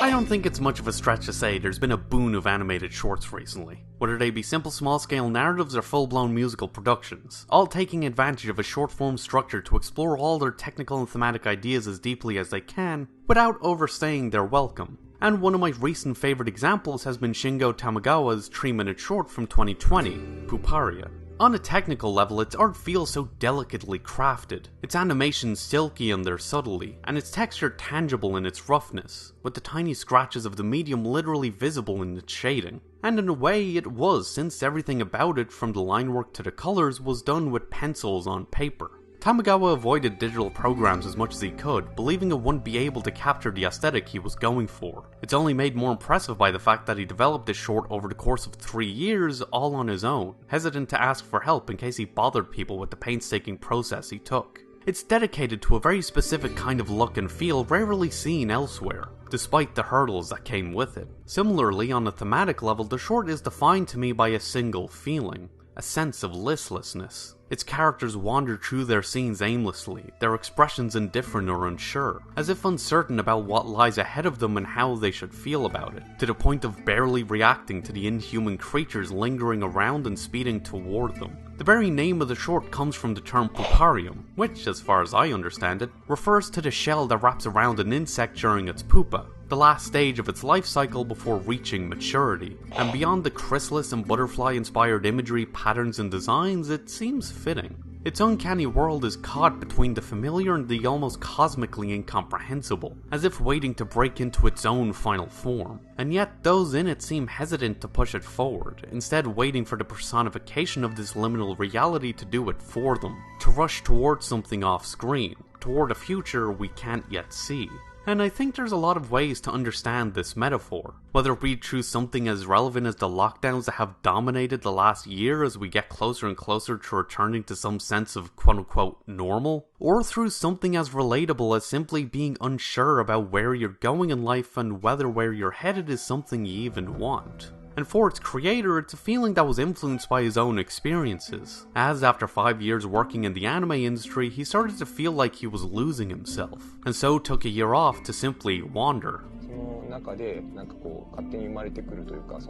I don't think it's much of a stretch to say there's been a boon of animated shorts recently, whether they be simple small-scale narratives or full-blown musical productions, all taking advantage of a short-form structure to explore all their technical and thematic ideas as deeply as they can, without overstaying their welcome. And one of my recent favourite examples has been Shingo Tamagawa's 3-minute short from 2020, Puparia. On a technical level, its art feels so delicately crafted, its animation silky in their subtlety, and its texture tangible in its roughness, with the tiny scratches of the medium literally visible in its shading. And in a way it was, since everything about it, from the line work to the colours, was done with pencils on paper. Tamagawa avoided digital programs as much as he could, believing it wouldn't be able to capture the aesthetic he was going for. It's only made more impressive by the fact that he developed this short over the course of 3 years, all on his own, hesitant to ask for help in case he bothered people with the painstaking process he took. It's dedicated to a very specific kind of look and feel rarely seen elsewhere, despite the hurdles that came with it. Similarly, on a thematic level, the short is defined to me by a single feeling, a sense of listlessness. Its characters wander through their scenes aimlessly, their expressions indifferent or unsure, as if uncertain about what lies ahead of them and how they should feel about it, to the point of barely reacting to the inhuman creatures lingering around and speeding toward them. The very name of the short comes from the term puparium, which, as far as I understand it, refers to the shell that wraps around an insect during its pupa, the last stage of its life cycle before reaching maturity. And beyond the chrysalis and butterfly-inspired imagery, patterns and designs, it seems fitting. Its uncanny world is caught between the familiar and the almost cosmically incomprehensible, as if waiting to break into its own final form. And yet those in it seem hesitant to push it forward, instead waiting for the personification of this liminal reality to do it for them, to rush towards something off-screen, toward a future we can't yet see. And I think there's a lot of ways to understand this metaphor, whether it be through something as relevant as the lockdowns that have dominated the last year as we get closer and closer to returning to some sense of quote-unquote normal, or through something as relatable as simply being unsure about where you're going in life and whether where you're headed is something you even want. And for its creator, it's a feeling that was influenced by his own experiences, as after 5 years working in the anime industry, he started to feel like he was losing himself, and so took a year off to simply wander. その中で勝手に生まれてくるというか、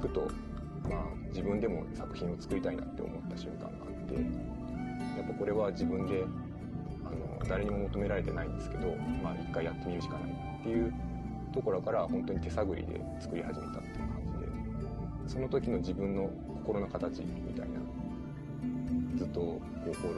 ふと自分でも作品を作りたいなって思った瞬間があって、やっぱこれは自分で誰にも求められてないんですけど、一回やってみるしかないっていうところから本当に手探りで作り始めたっていう感じで、その時の自分の心の形みたいな、ずっと放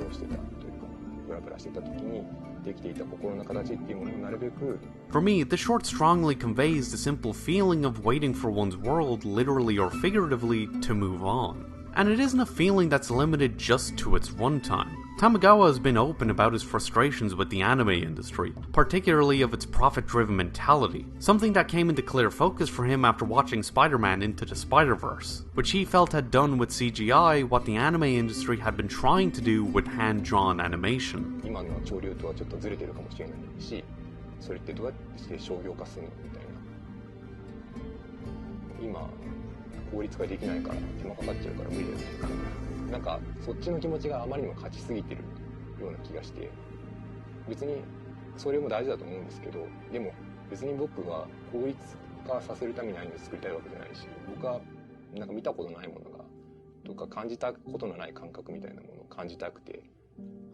浪してたというかブラブラしてた時にできていた心の形っていうものをなるべく For me, the short strongly conveys the simple feeling of waiting for one's world, literally or figuratively, to move on. And it isn't a feeling that's limited just to its runtime. Tamagawa has been open about his frustrations with the anime industry, particularly of its profit-driven mentality, something that came into clear focus for him after watching Spider-Man Into the Spider-Verse, which he felt had done with CGI what the anime industry had been trying to do with hand-drawn animation. 今の潮流とはちょっとずれてるかもしれないし、それってどうやって商業化するのみたいな。今効率化できないから手間かかっちゃうから無理だよね。なんかそっちの気持ちがあまりにも勝ちすぎてるような気がして、別にそれも大事だと思うんですけど、でも別に僕は効率化させるためにアニメを作りたいわけじゃないし、僕はなんか見たことないものがとか感じたことのない感覚みたいなものを感じたくて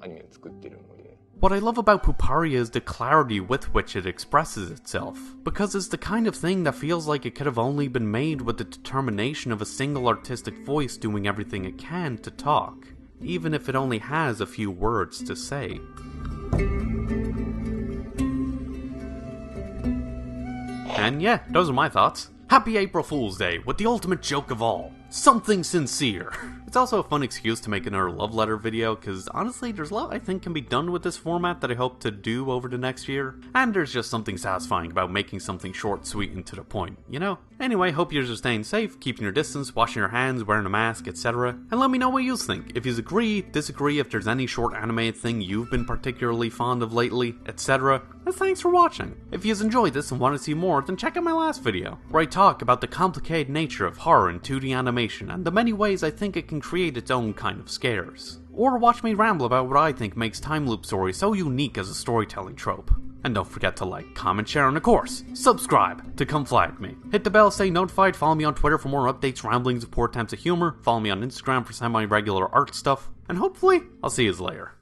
アニメを作ってるので。What I love about Puparia is the clarity with which it expresses itself, because it's the kind of thing that feels like it could have only been made with the determination of a single artistic voice doing everything it can to talk, even if it only has a few words to say. And yeah, those are my thoughts. Happy April Fool's Day, with the ultimate joke of all. Something sincere. It's also a fun excuse to make another love letter video, because honestly there's a lot I think can be done with this format that I hope to do over the next year, and there's just something satisfying about making something short, sweet, and to the point, you know? Anyway, hope you are staying safe, keeping your distance, washing your hands, wearing a mask, etc. And let me know what you think, if you agree, disagree, if there's any short animated thing you've been particularly fond of lately, etc. And thanks for watching. If you enjoyed this and want to see more, then check out my last video, where I talk about the complicated nature of horror in 2D animation and the many ways I think it can create its own kind of scares. Or watch me ramble about what I think makes time loop stories so unique as a storytelling trope. And don't forget to like, comment, share, and of course, subscribe to come fly with me. Hit the bell, stay notified, follow me on Twitter for more updates, ramblings, of poor attempts at humor, follow me on Instagram for semi-regular art stuff, and hopefully, I'll see you later.